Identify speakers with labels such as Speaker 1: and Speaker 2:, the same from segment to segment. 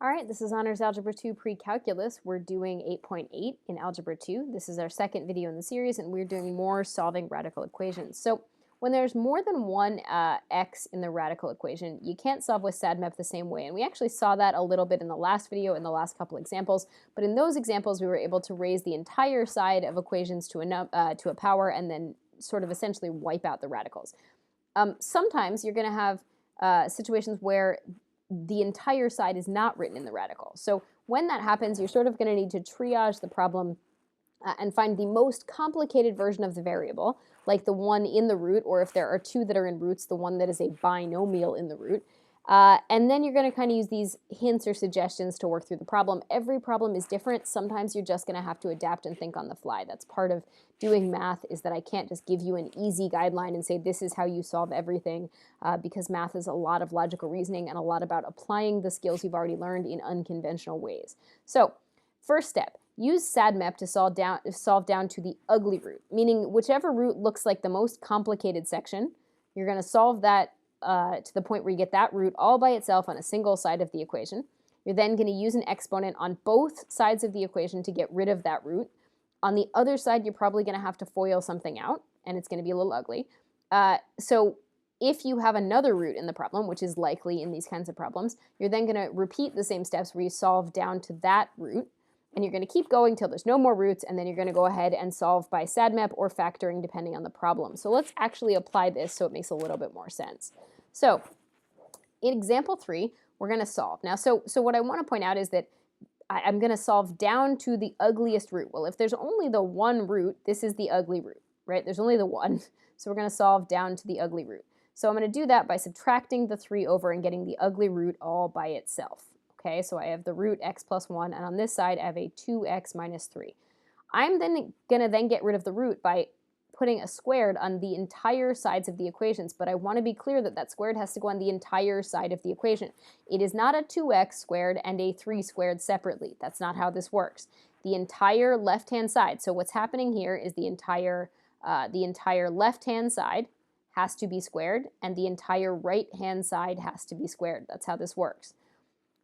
Speaker 1: All right, this is Honors Algebra 2 Pre-Calculus. We're doing 8.8 in Algebra 2. This is our second video in the series, and we're doing more solving radical equations. So when there's more than one x in the radical equation, you can't solve with SADMEP the same way. And we actually saw that a little bit in the last video, in the last couple examples. But in those examples, we were able to raise the entire side of equations to a power and then sort of essentially wipe out the radicals. Sometimes you're going to have situations where the entire side is not written in the radical. So when that happens, you're sort of going to need to triage the problem and find the most complicated version of the variable, like the one in the root, or if there are two that are in roots, the one that is a binomial in the root. And then you're going to kind of use these hints or suggestions to work through the problem. Every problem is different. Sometimes you're just going to have to adapt and think on the fly. That's part of doing math, is that I can't just give you an easy guideline and say this is how you solve everything, because math is a lot of logical reasoning and a lot about applying the skills you've already learned in unconventional ways. So first step, use SADMEP to solve down to the ugly root, meaning whichever root looks like the most complicated section, you're going to solve that to the point where you get that root all by itself on a single side of the equation. You're then going to use an exponent on both sides of the equation to get rid of that root. On the other side, you're probably going to have to FOIL something out, and it's going to be a little ugly. So if you have another root in the problem, which is likely in these kinds of problems, you're then going to repeat the same steps where you solve down to that root, and you're going to keep going till there's no more roots, and then you're going to go ahead and solve by SADMEP or factoring depending on the problem. So let's actually apply this so it makes a little bit more sense. So in example 3, we're going to solve. Now, so what I want to point out is that I'm going to solve down to the ugliest root. Well, if there's only the one root, this is the ugly root, right? There's only the one, so we're going to solve down to the ugly root. So I'm going to do that by subtracting the 3 over and getting the ugly root all by itself. Okay, so I have the root x plus 1, and on this side I have a 2x minus 3. I'm then going to get rid of the root by putting a squared on the entire sides of the equations, but I want to be clear that that squared has to go on the entire side of the equation. It is not a 2x squared and a 3 squared separately. That's not how this works. The entire left-hand side, so what's happening here is the entire left-hand side has to be squared, and the entire right-hand side has to be squared. That's how this works.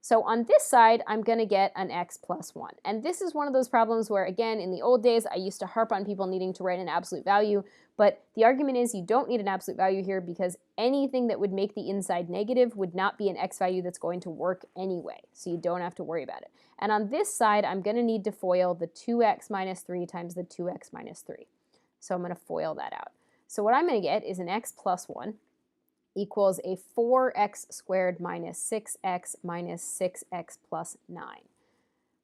Speaker 1: So on this side, I'm going to get an x plus 1. And this is one of those problems where, again, in the old days, I used to harp on people needing to write an absolute value. But the argument is you don't need an absolute value here because anything that would make the inside negative would not be an x value that's going to work anyway. So you don't have to worry about it. And on this side, I'm going to need to FOIL the 2x minus 3 times the 2x minus 3. So I'm going to FOIL that out. So what I'm going to get is an x plus 1 equals a 4x squared minus 6x minus 6x plus 9.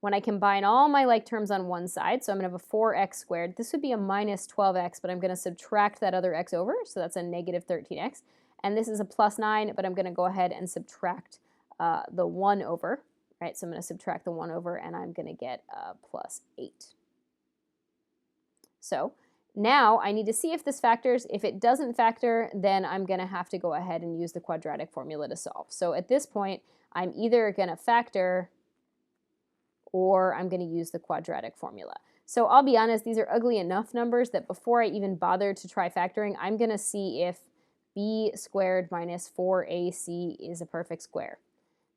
Speaker 1: When I combine all my like terms on one side, so I'm going to have a 4x squared. This would be a minus 12x, but I'm going to subtract that other x over, so that's a negative 13x. And this is a plus 9, but I'm going to go ahead and subtract the 1 over, right? So I'm going to subtract the 1 over, and I'm going to get plus 8. So now I need to see if this factors. If it doesn't factor, then I'm going to have to go ahead and use the quadratic formula to solve. So at this point, I'm either going to factor or I'm going to use the quadratic formula. So I'll be honest, these are ugly enough numbers that before I even bother to try factoring, I'm going to see if b squared minus 4ac is a perfect square.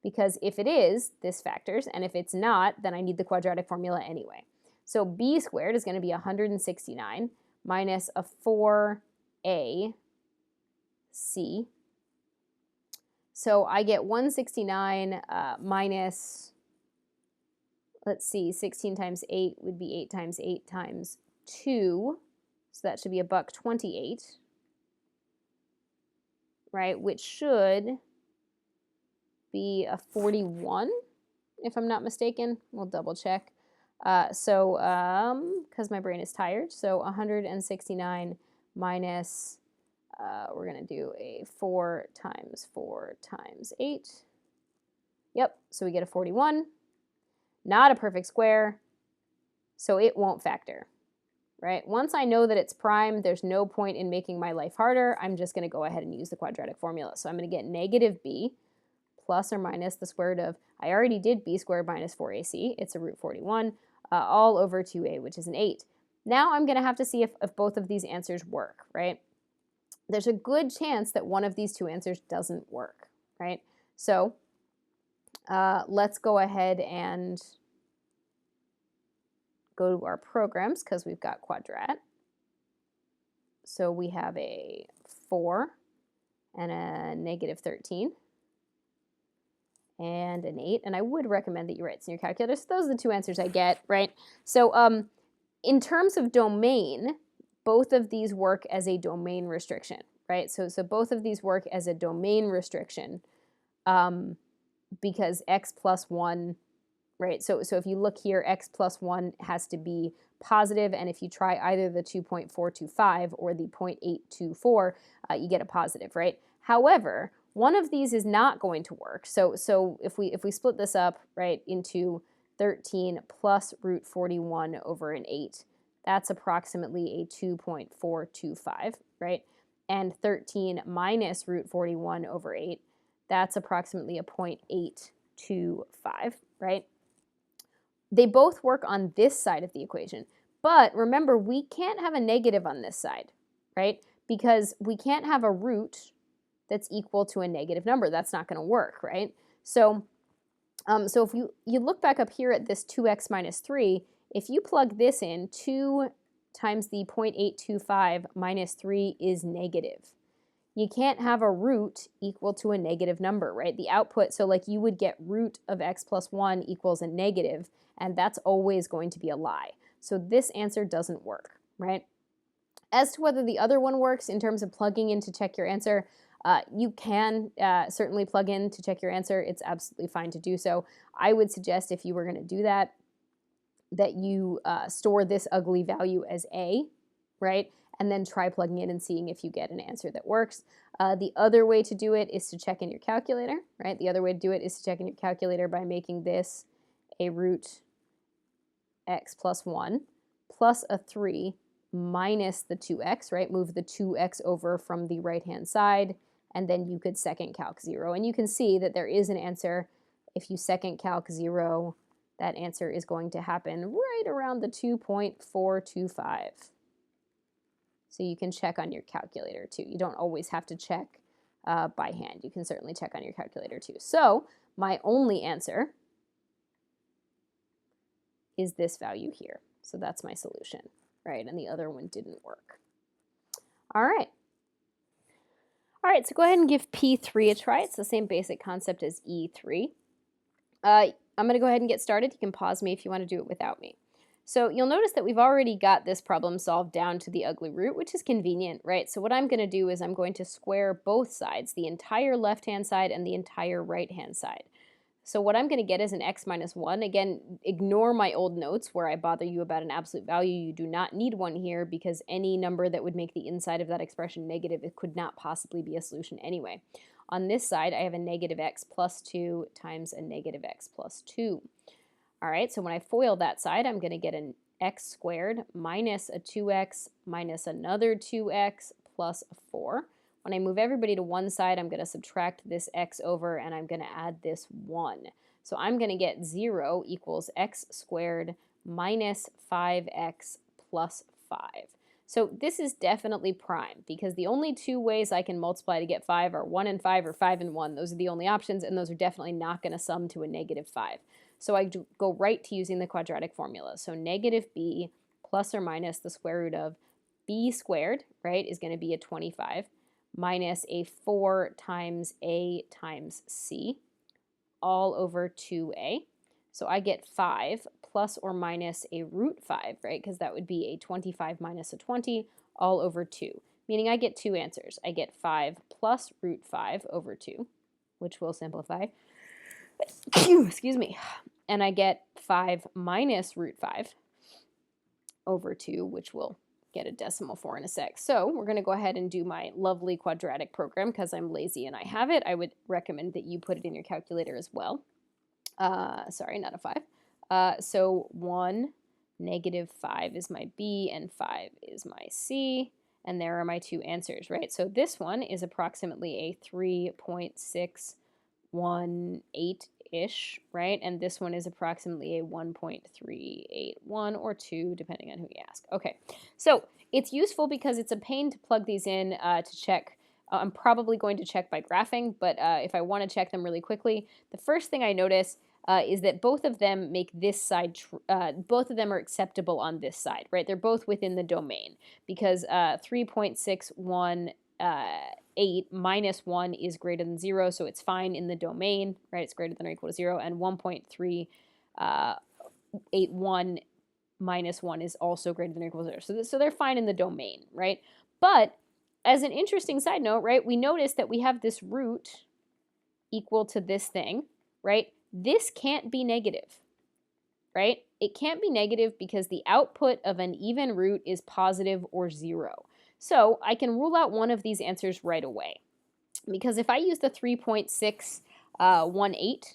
Speaker 1: Because if it is, this factors, and if it's not, then I need the quadratic formula anyway. So b squared is going to be 169 minus a 4ac. So I get 169 minus, let's see, 16 times 8 would be 8 times 8 times 2. So that should be a $1.28, right? Which should be a 41, if I'm not mistaken. We'll double check. Because my brain is tired, so 169 minus, we're going to do a 4 times 4 times 8. Yep, so we get a 41. Not a perfect square, so it won't factor, right? Once I know that it's prime, there's no point in making my life harder. I'm just going to go ahead and use the quadratic formula. So I'm going to get negative b plus or minus the square root of, I already did b squared minus 4ac, it's a root 41, all over 2a, which is an 8. Now I'm going to have to see if both of these answers work, right? There's a good chance that one of these two answers doesn't work, right? So Let's go ahead and go to our programs because we've got quadrat. So we have a 4 and a negative 13 and an 8. And I would recommend that you write this in your calculator. So those are the two answers I get, right? So in terms of domain, both of these work as a domain restriction, right? So both of these work as a domain restriction because x plus 1, right? So if you look here, x plus 1 has to be positive, and if you try either the 2.425 or the 0.824, you get a positive, right? However, one of these is not going to work. So if we split this up, right, into 13 plus root 41 over an 8, that's approximately a 2.425, right? And 13 minus root 41 over 8, that's approximately a 0.825, right? They both work on this side of the equation. But remember, we can't have a negative on this side, right? Because we can't have a root that's equal to a negative number. That's not going to work, right? So if you look back up here at this 2x minus 3, if you plug this in, 2 times the 0.825 minus 3 is negative. You can't have a root equal to a negative number, right? The output, so like you would get root of x plus 1 equals a negative, and that's always going to be a lie. So this answer doesn't work, right? As to whether the other one works in terms of plugging in to check your answer, you can certainly plug in to check your answer. It's absolutely fine to do so. I would suggest if you were going to do that, that you store this ugly value as a, right? And then try plugging in and seeing if you get an answer that works. The other way to do it is to check in your calculator, right? The other way to do it is to check in your calculator by making this a root x plus 1 plus a 3 minus the 2x, right? Move the 2x over from the right-hand side, and then you could second calc 0. And you can see that there is an answer. If you second calc 0, that answer is going to happen right around the 2.425. So you can check on your calculator too. You don't always have to check by hand. You can certainly check on your calculator too. So my only answer is this value here. So that's my solution, right? And the other one didn't work. All right. All right, so go ahead and give P3 a try. It's the same basic concept as E3. I'm going to go ahead and get started. You can pause me if you want to do it without me. So you'll notice that we've already got this problem solved down to the ugly root, which is convenient, right? So what I'm going to do is I'm going to square both sides, the entire left-hand side and the entire right-hand side. So what I'm going to get is an x minus 1. Again, ignore my old notes where I bother you about an absolute value. You do not need one here because any number that would make the inside of that expression negative, it could not possibly be a solution anyway. On this side, I have a negative x plus 2 times a negative x plus 2. All right, so when I FOIL that side, I'm going to get an x squared minus a 2x minus another 2x plus a 4. When I move everybody to one side, I'm going to subtract this x over, and I'm going to add this 1. So I'm going to get 0 equals x squared minus 5x plus 5. So this is definitely prime, because the only two ways I can multiply to get 5 are 1 and 5 or 5 and 1. Those are the only options, and those are definitely not going to sum to a negative 5. So I go right to using the quadratic formula. So negative b plus or minus the square root of b squared, right, is going to be a 25, minus a 4 times a times c, all over 2a. So I get 5 plus or minus a root 5, right, because that would be a 25 minus a 20, all over 2, meaning I get two answers. I get 5 plus root 5 over 2, which will simplify. Excuse me. And I get 5 minus root 5 over 2, which will get a decimal for in a sec. So we're going to go ahead and do my lovely quadratic program because I'm lazy and I have it. I would recommend that you put it in your calculator as well. Sorry, not a 5. So 1, negative 5 is my B, and 5 is my C. And there are my two answers, right? So this one is approximately a 3.618-ish, right? And this one is approximately a 1.381 or 2, depending on who you ask. Okay, so it's useful because it's a pain to plug these in to check I'm probably going to check by graphing, but if I want to check them really quickly, the first thing I notice is that both of them make this side, both of them are acceptable on this side, right? They're both within the domain because 3.618 minus 1 is greater than 0, so it's fine in the domain, right? It's greater than or equal to 0, and 1.381 minus 1 is also greater than or equal to 0. So they're fine in the domain, right? But as an interesting side note, right, we notice that we have this root equal to this thing, right? This can't be negative, right? It can't be negative because the output of an even root is positive or 0. So I can rule out one of these answers right away. Because if I use the 3.618,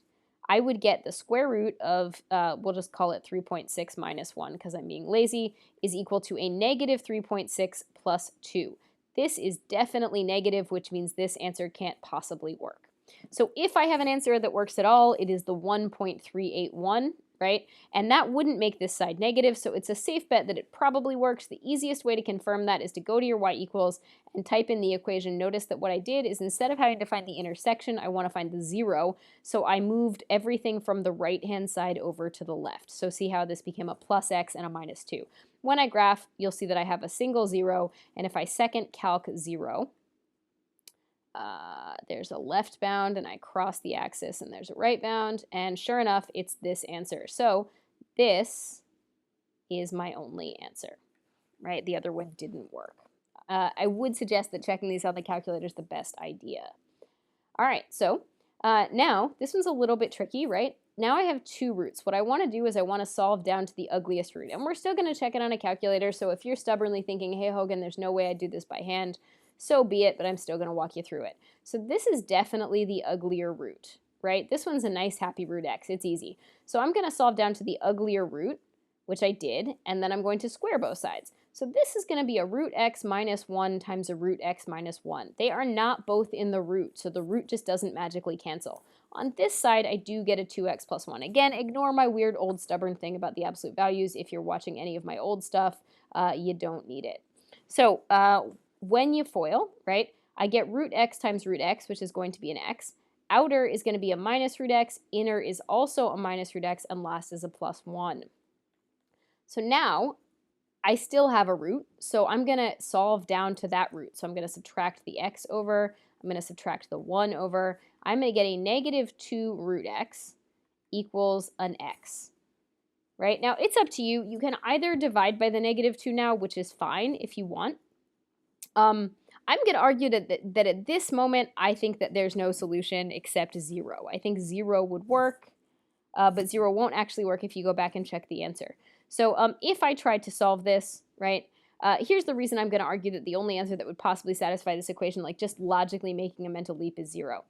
Speaker 1: I would get the square root of, we'll just call it 3.6 minus 1 because I'm being lazy, is equal to a negative 3.6 plus 2. This is definitely negative, which means this answer can't possibly work. So if I have an answer that works at all, it is the 1.381, right? And that wouldn't make this side negative, so it's a safe bet that it probably works. The easiest way to confirm that is to go to your y equals and type in the equation. Notice that what I did is instead of having to find the intersection, I want to find the 0, so I moved everything from the right-hand side over to the left. So see how this became a plus x and a minus 2. When I graph, you'll see that I have a single 0, and if I second calc 0, there's a left bound, and I cross the axis, and there's a right bound, and sure enough, it's this answer. So this is my only answer, right? The other one didn't work. I would suggest that checking these on the calculator is the best idea. All right, so now this one's a little bit tricky, right? Now I have two roots. What I want to do is I want to solve down to the ugliest root, and we're still going to check it on a calculator, so if you're stubbornly thinking, hey, Hogan, there's no way I'd do this by hand, so be it, but I'm still going to walk you through it. So this is definitely the uglier root, right? This one's a nice happy root x. It's easy. So I'm going to solve down to the uglier root, which I did, and then I'm going to square both sides. So this is going to be a root x minus 1 times a root x minus 1. They are not both in the root, so the root just doesn't magically cancel. On this side, I do get a 2x plus 1. Again, ignore my weird old stubborn thing about the absolute values. If you're watching any of my old stuff, you don't need it. So when you FOIL, right, I get root x times root x, which is going to be an x. Outer is going to be a minus root x. Inner is also a minus root x. And last is a plus 1. So now I still have a root, so I'm going to solve down to that root. So I'm going to subtract the x over. I'm going to subtract the 1 over. I'm going to get a negative 2 root x equals an x. Right? Now, it's up to you. You can either divide by the negative 2 now, which is fine if you want. I'm going to argue that at this moment, I think that there's no solution except 0. I think 0 would work, but 0 won't actually work if you go back and check the answer. So if I tried to solve this, right, here's the reason I'm going to argue that the only answer that would possibly satisfy this equation, like just logically making a mental leap, is 0.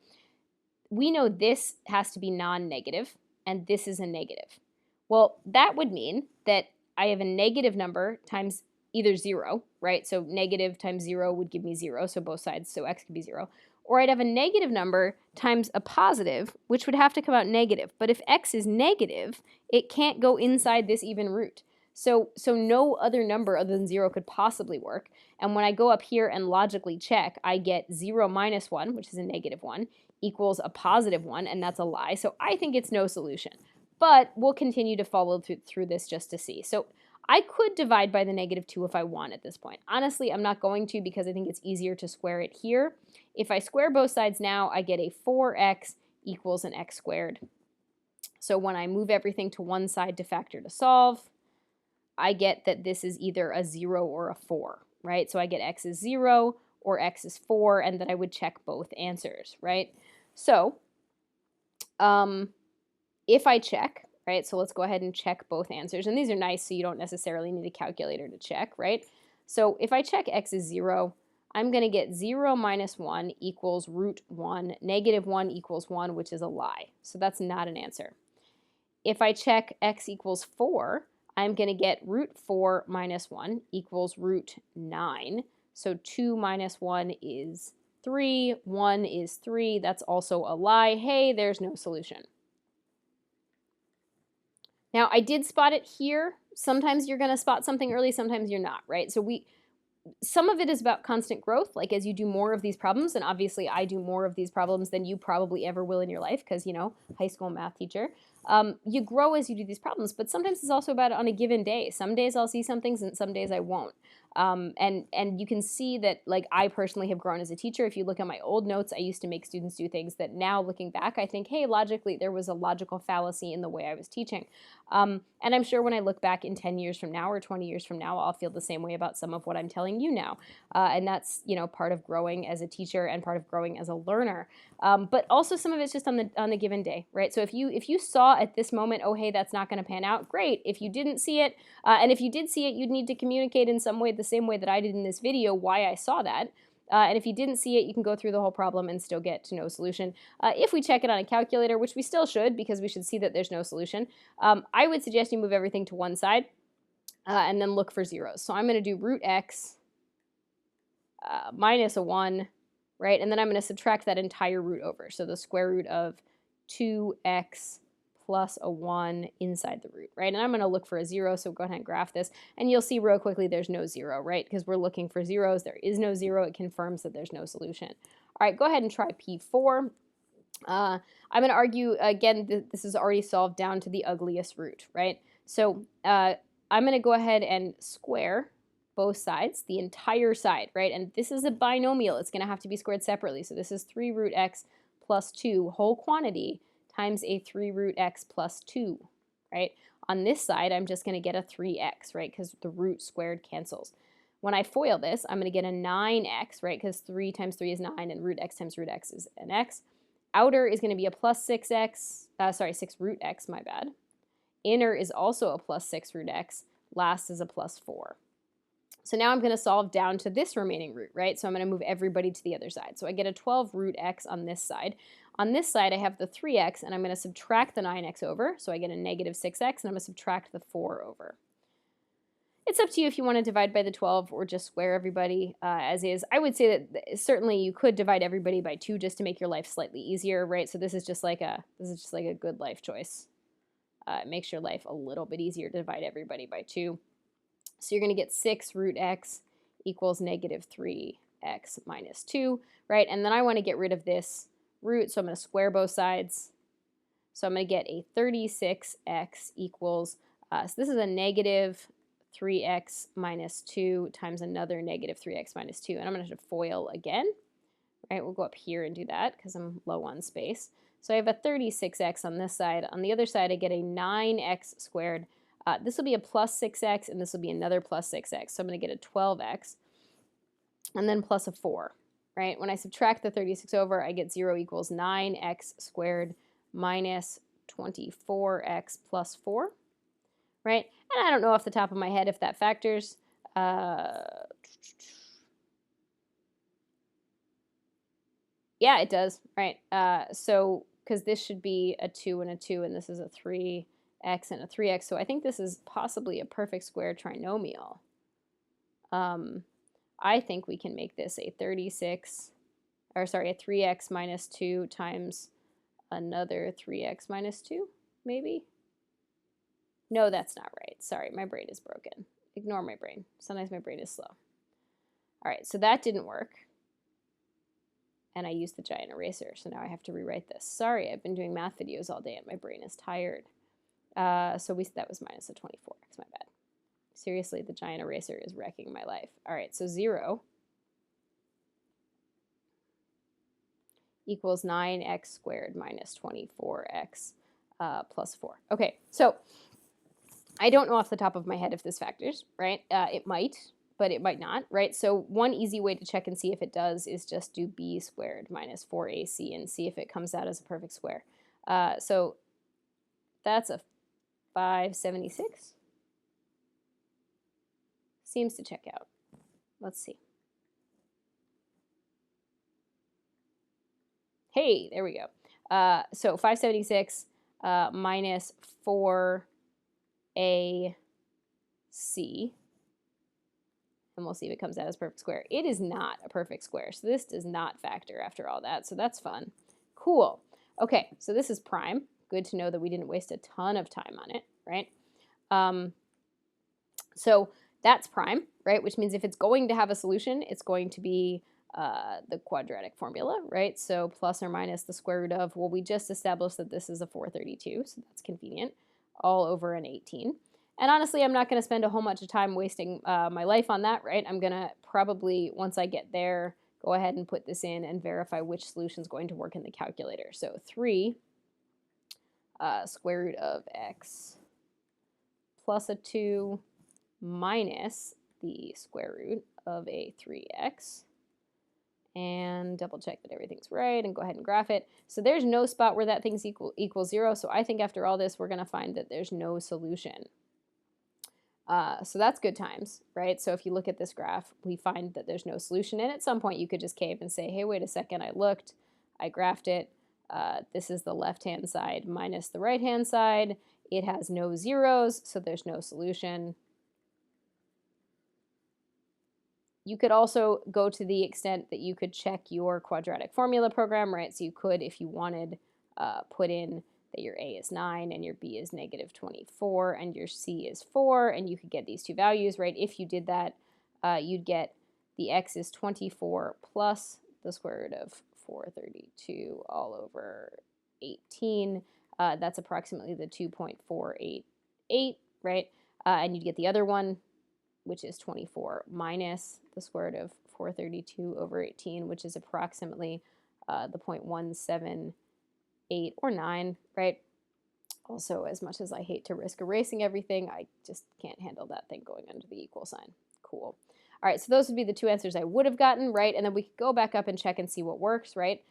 Speaker 1: We know this has to be non-negative, and this is a negative. Well, that would mean that I have a negative number times either 0, right? So negative times 0 would give me 0, so both sides, so x could be 0. Or I'd have a negative number times a positive, which would have to come out negative. But if x is negative, it can't go inside this even root. So no other number other than 0 could possibly work. And when I go up here and logically check, I get 0 minus 1, which is a negative 1, equals a positive 1, and that's a lie. So I think it's no solution. But we'll continue to follow through this just to see. So I could divide by the negative 2 if I want at this point. Honestly, I'm not going to because I think it's easier to square it here. If I square both sides now, I get a 4x equals an x squared. So when I move everything to one side to factor to solve, I get that this is either a 0 or a 4, right? So I get x is 0 or x is 4, and then I would check both answers, right? So if I check, right, so let's go ahead and check both answers. And these are nice, so you don't necessarily need a calculator to check, right? So if I check x is 0, I'm going to get 0 minus 1 equals root 1. Negative 1 equals 1, which is a lie. So that's not an answer. If I check x equals 4, I'm going to get root 4 minus 1 equals root 9. So 2 minus 1 is 3. 1 is 3. That's also a lie. Hey, there's no solution. Now, I did spot it here. Sometimes you're going to spot something early, sometimes you're not, right? So some of it is about constant growth, like as you do more of these problems, and obviously I do more of these problems than you probably ever will in your life because, you know, high school math teacher. You grow as you do these problems, but sometimes it's also about on a given day. Some days I'll see some things and some days I won't. And you can see that, like, I personally have grown as a teacher. If you look at my old notes, I used to make students do things that now looking back, I think, hey, logically, there was a logical fallacy in the way I was teaching. And I'm sure when I look back in 10 years from now or 20 years from now, I'll feel the same way about some of what I'm telling you now. And that's, you know, part of growing as a teacher and part of growing as a learner. But also some of it's just on the given day, right? So if you saw at this moment, oh, hey, that's not going to pan out, great. If you didn't see it, and if you did see it, you'd need to communicate in some way, the same way that I did in this video, why I saw that. And if you didn't see it, you can go through the whole problem and still get to no solution. If we check it on a calculator, which we still should because we should see that there's no solution, I would suggest you move everything to one side and then look for zeros. So I'm going to do root x minus a 1, right? And then I'm going to subtract that entire root over. So the square root of 2x plus a 1 inside the root, right? And I'm going to look for a 0, so go ahead and graph this. And you'll see real quickly there's no 0, right? Because we're looking for zeros. There is no 0. It confirms that there's no solution. All right, go ahead and try P4. I'm going to argue, again, this is already solved down to the ugliest root, right? So I'm going to go ahead and square both sides, the entire side, right? And this is a binomial. It's going to have to be squared separately. So this is 3 root x plus 2 whole quantity times a 3 root x plus 2, right? On this side, I'm just going to get a 3x, right? Because the root squared cancels. When I FOIL this, I'm going to get a 9x, right? Because 3 times 3 is 9, and root x times root x is an x. Outer is going to be a plus 6x, 6 root x, my bad. Inner is also a plus 6 root x. Last is a plus 4. So now I'm going to solve down to this remaining root, right? So I'm going to move everybody to the other side. So I get a 12 root x on this side. On this side, I have the 3x, and I'm going to subtract the 9x over. So I get a negative 6x, and I'm going to subtract the 4 over. It's up to you if you want to divide by the 12 or just square everybody as is. I would say that certainly you could divide everybody by 2 just to make your life slightly easier, right? So this is just like a good life choice. It makes your life a little bit easier to divide everybody by 2. So you're going to get 6 root x equals negative 3x minus 2, right? And then I want to get rid of this root, so I'm going to square both sides. So I'm going to get a 36x equals, so this is a negative 3x minus 2 times another negative 3x minus 2. And I'm going to FOIL again, right? We'll go up here and do that because I'm low on space. So I have a 36x on this side. On the other side, I get a 9x squared. This will be a plus 6x, and this will be another plus 6x. So I'm going to get a 12x, and then plus a 4, right? When I subtract the 36 over, I get 0 equals 9x squared minus 24x plus 4, right? And I don't know off the top of my head if that factors. Yeah, it does, right? So, because this should be a 2 and a 2, and this is a 3x and a 3x, so I think this is possibly a perfect square trinomial. I think we can make this a 3x minus 2 times another 3x minus 2, maybe? No, that's not right. Sorry, my brain is broken. Ignore my brain. Sometimes my brain is slow. All right, so that didn't work. And I used the giant eraser, so now I have to rewrite this. Sorry, I've been doing math videos all day and my brain is tired. That was minus a 24x, my bad. Seriously, the giant eraser is wrecking my life. All right, so 0 equals 9x squared minus 24x plus 4. Okay, so I don't know off the top of my head if this factors, right? It might, but it might not, right? So one easy way to check and see if it does is just do b squared minus 4ac and see if it comes out as a perfect square. So that's a 576. Seems to check out. Let's see. Hey, there we go. So 576 minus 4ac, and we'll see if it comes out as perfect square. It is not a perfect square, so this does not factor after all that, so that's fun. Cool. Okay, so this is prime. Good to know that we didn't waste a ton of time on it, right? So that's prime, right? Which means if it's going to have a solution, it's going to be the quadratic formula, right? So plus or minus the square root of, well, we just established that this is a 432, so that's convenient, all over an 18. And honestly, I'm not going to spend a whole bunch of time wasting my life on that, right? I'm going to probably, once I get there, go ahead and put this in and verify which solution is going to work in the calculator. So 3 square root of x plus a 2 minus the square root of a 3x, and double check that everything's right and go ahead and graph it. So there's no spot where that thing's equals 0, so I think after all this we're going to find that there's no solution. So that's good times, right? So if you look at this graph, we find that there's no solution, and at some point you could just cave and say, hey, wait a second, I looked, I graphed it, this is the left-hand side minus the right-hand side, it has no zeros, so there's no solution. You could also go to the extent that you could check your quadratic formula program, right? So you could, if you wanted, put in that your a is 9 and your b is negative 24 and your c is 4, and you could get these two values, right? If you did that, you'd get the x is 24 plus the square root of 432 all over 18. That's approximately the 2.488, right? And you'd get the other one, which is 24 minus the square root of 432 over 18, which is approximately the 0.178 or 9, right? Also, as much as I hate to risk erasing everything, I just can't handle that thing going under the equal sign. Cool. All right, so those would be the two answers I would have gotten, right? And then we could go back up and check and see what works, right?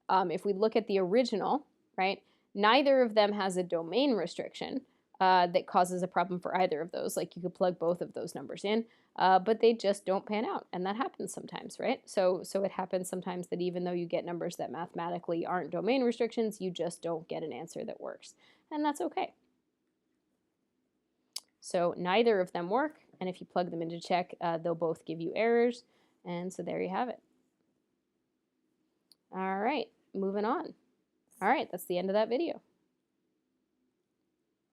Speaker 1: If we look at the original, right, neither of them has a domain restriction that causes a problem for either of those. Like you could plug both of those numbers in, but they just don't pan out, and that happens sometimes, right? So it happens sometimes that even though you get numbers that mathematically aren't domain restrictions, you just don't get an answer that works, and that's okay. So neither of them work, and if you plug them into check, they'll both give you errors, and so there you have it. All right, moving on. All right, that's the end of that video.